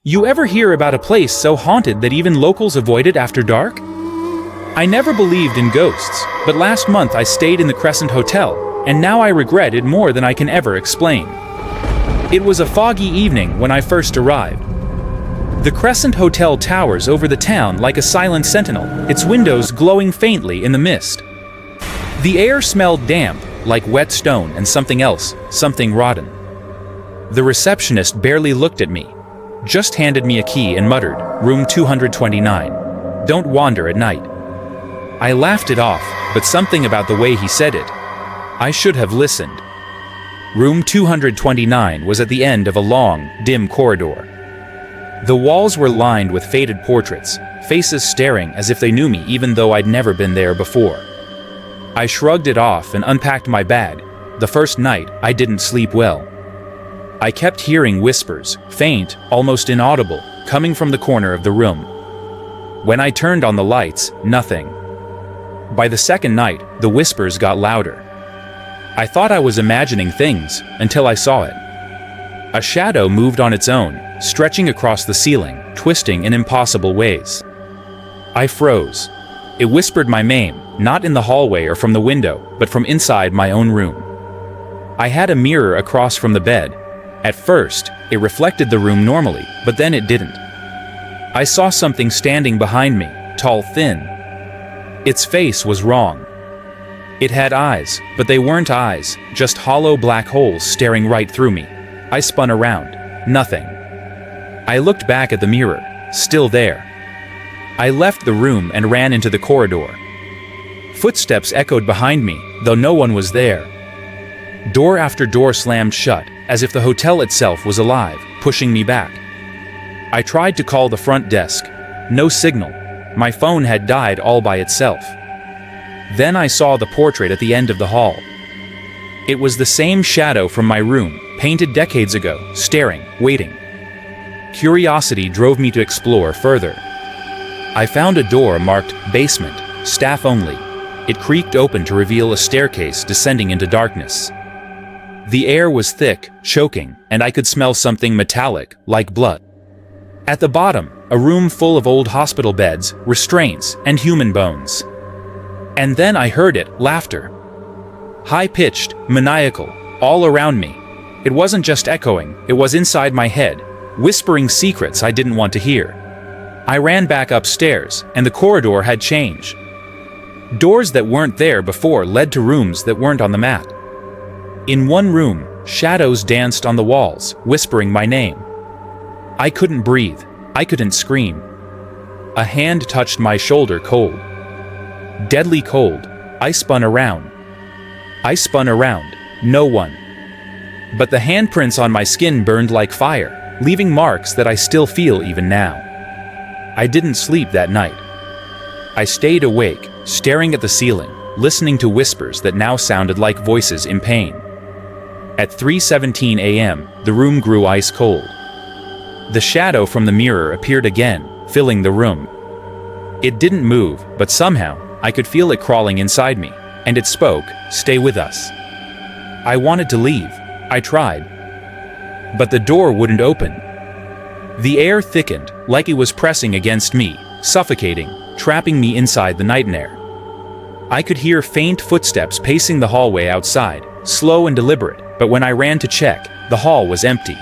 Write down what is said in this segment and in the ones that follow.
You ever hear about a place so haunted that even locals avoid it after dark? I never believed in ghosts, but last month I stayed in the Crescent Hotel, and now I regret it more than I can ever explain. It was a foggy evening when I first arrived. The Crescent Hotel towers over the town like a silent sentinel, its windows glowing faintly in the mist. The air smelled damp, like wet stone and something else, something rotten. The receptionist barely looked at me, just handed me a key and muttered, "Room 229. Don't wander at night." I laughed it off, but something about the way he said it. I should have listened. Room 229 was at the end of a long, dim corridor. The walls were lined with faded portraits, faces staring as if they knew me even though I'd never been there before. I shrugged it off and unpacked my bag. The first night, I didn't sleep well. I kept hearing whispers, faint, almost inaudible, coming from the corner of the room. When I turned on the lights, nothing. By the second night, the whispers got louder. I thought I was imagining things until I saw it. A shadow moved on its own, stretching across the ceiling, twisting in impossible ways. I froze. It whispered my name, not in the hallway or from the window, but from inside my own room. I had a mirror across from the bed. At first, it reflected the room normally, but then it didn't. I saw something standing behind me, tall, thin. Its face was wrong. It had eyes, but they weren't eyes, just hollow black holes staring right through me. I spun around. Nothing. I looked back at the mirror, still there. I left the room and ran into the corridor. Footsteps echoed behind me, though no one was there. Door after door slammed shut, as if the hotel itself was alive, pushing me back. I tried to call the front desk. No signal. My phone had died all by itself. Then I saw the portrait at the end of the hall. It was the same shadow from my room, painted decades ago, staring, waiting. Curiosity drove me to explore further. I found a door marked basement, staff only. It creaked open to reveal a staircase descending into darkness. The air was thick, choking, and I could smell something metallic, like blood. At the bottom, a room full of old hospital beds, restraints, and human bones. And then I heard it, laughter. High-pitched, maniacal, all around me. It wasn't just echoing, it was inside my head, whispering secrets I didn't want to hear. I ran back upstairs, and the corridor had changed. Doors that weren't there before led to rooms that weren't on the map. In one room, shadows danced on the walls, whispering my name. I couldn't breathe. I couldn't scream. A hand touched my shoulder cold. Deadly cold. I spun around. No one. But the handprints on my skin burned like fire, leaving marks that I still feel even now. I didn't sleep that night. I stayed awake, staring at the ceiling, listening to whispers that now sounded like voices in pain. At 3:17 a.m., the room grew ice cold. The shadow from the mirror appeared again, filling the room. It didn't move, but somehow, I could feel it crawling inside me, and it spoke, "Stay with us." I wanted to leave. I tried. But the door wouldn't open. The air thickened, like it was pressing against me, suffocating, trapping me inside the nightmare. I could hear faint footsteps pacing the hallway outside, slow and deliberate, but when I ran to check, the hall was empty.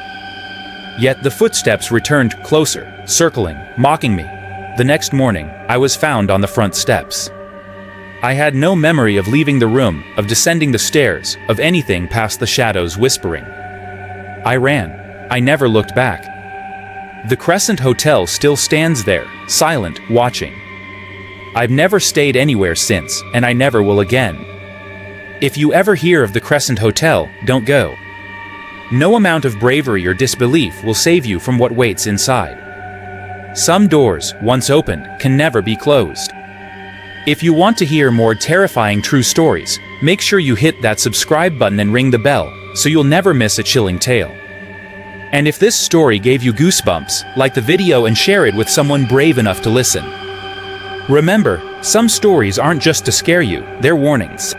Yet the footsteps returned closer, circling, mocking me. The next morning, I was found on the front steps. I had no memory of leaving the room, of descending the stairs, of anything past the shadows whispering. I ran. I never looked back. The Crescent Hotel still stands there, silent, watching. I've never stayed anywhere since, and I never will again. If you ever hear of the Crescent Hotel, don't go. No amount of bravery or disbelief will save you from what waits inside. Some doors, once opened, can never be closed. If you want to hear more terrifying true stories, make sure you hit that subscribe button and ring the bell, so you'll never miss a chilling tale. And if this story gave you goosebumps, like the video and share it with someone brave enough to listen. Remember, some stories aren't just to scare you, they're warnings.